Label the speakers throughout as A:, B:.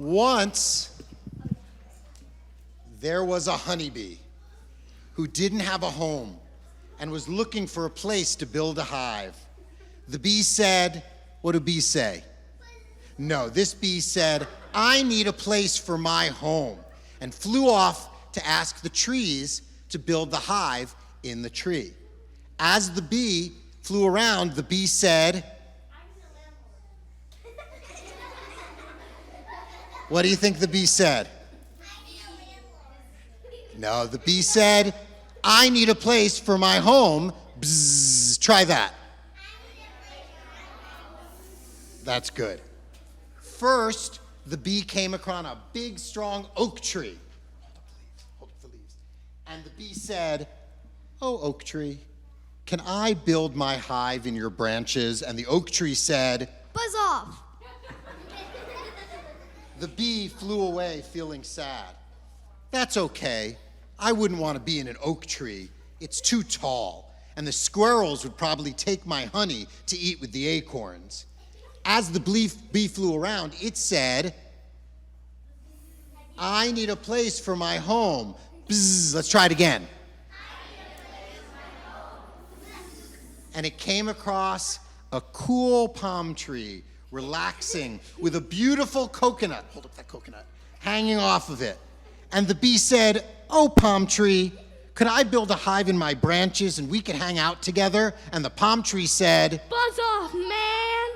A: Once, there was a honeybee who didn't have a home and was looking for a place to build a hive. The bee said, what do bees say? No, this bee said, I need a place for my home, and flew off to ask the trees to build the hive in the tree. As the bee flew around, the bee said, what do you think the bee said? No, the bee said, I need a place for my home. Bzzz, try that. That's good. First, the bee came across a big, strong oak tree. Hold up the leaves. And the bee said, oh, oak tree, can I build my hive in your branches? And the oak tree said,
B: buzz off.
A: The bee flew away feeling sad. That's okay. I wouldn't want to be in an oak tree. It's too tall, and the squirrels would probably take my honey to eat with the acorns. As the bee flew around, it said, I need a place for my home. Bzzz, let's try it again. And it came across a cool palm tree, relaxing, with a beautiful coconut, hold up that coconut, hanging off of it. And the bee said, oh, palm tree, could I build a hive in my branches and we could hang out together? And the palm tree said,
B: buzz off, man.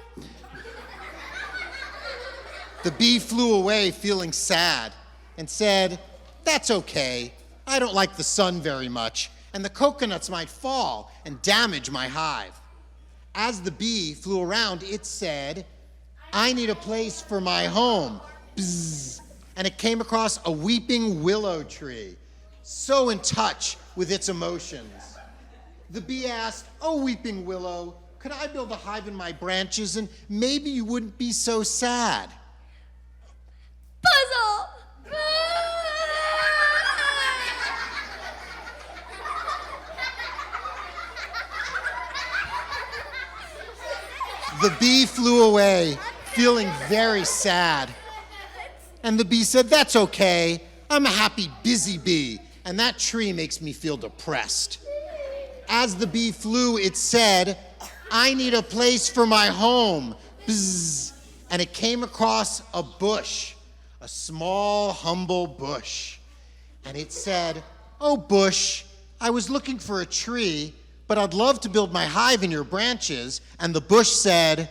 A: The bee flew away feeling sad and said, that's okay. I don't like the sun very much, and the coconuts might fall and damage my hive. As the bee flew around, it said, I need a place for my home. Bzzz. And it came across a weeping willow tree, so in touch with its emotions. The bee asked, oh, weeping willow, could I build a hive in my branches and maybe you wouldn't be so sad?
B: Puzzle!
A: The bee flew away, feeling very sad. And the bee said, that's okay. I'm a happy, busy bee, and that tree makes me feel depressed. As the bee flew, it said, I need a place for my home. Bzzz. And it came across a bush, a small, humble bush. And it said, oh, bush, I was looking for a tree, but I'd love to build my hive in your branches. And the bush said,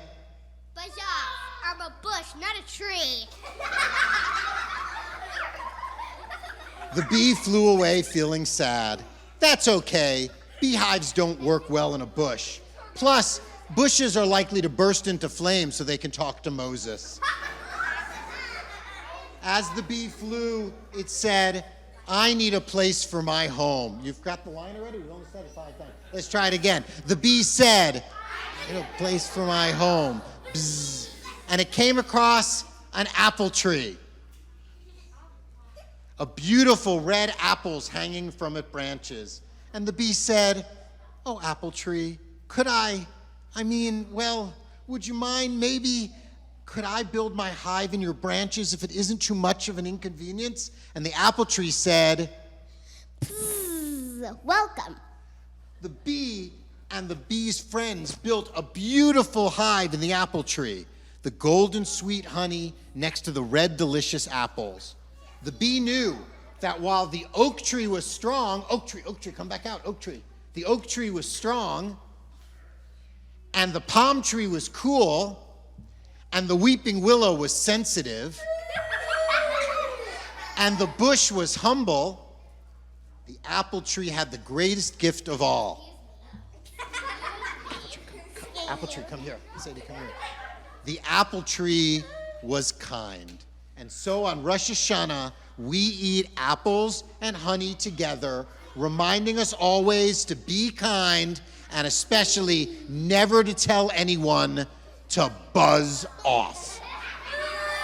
B: buzz off. I'm a bush, not a tree.
A: The bee flew away feeling sad. That's okay. Beehives don't work well in a bush. Plus, bushes are likely to burst into flames so they can talk to Moses. As the bee flew, it said, I need a place for my home. You've got the line already? We've only said it 5 times. Let's try it again. The bee said, I need a place for my home. Bzzz. And it came across an apple tree. A beautiful red apples hanging from its branches. And the bee said, oh, apple tree, would you mind maybe, could I build my hive in your branches if it isn't too much of an inconvenience? And the apple tree said,
B: Welcome.
A: The bee and the bee's friends built a beautiful hive in the apple tree, the golden sweet honey next to the red delicious apples. The bee knew that while the oak tree was strong, oak tree, come back out, oak tree. The oak tree was strong, and the palm tree was cool, and the weeping willow was sensitive, and the bush was humble, the apple tree had the greatest gift of all. Apple tree, come here. Sadie, come here. The apple tree was kind. And so on Rosh Hashanah, we eat apples and honey together, reminding us always to be kind and especially never to tell anyone to buzz off.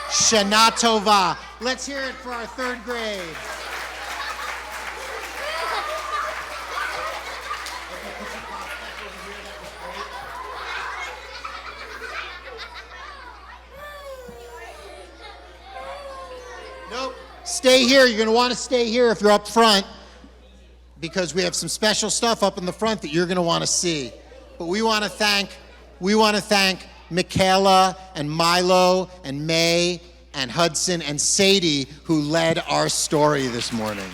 A: Shana Tova. Let's hear it for our 3rd grade. Stay here. You're going to want to stay here if you're up front, because we have some special stuff up in the front that you're going to want to see. But we want to thank Michaela and Milo and May and Hudson and Sadie, who led our story this morning.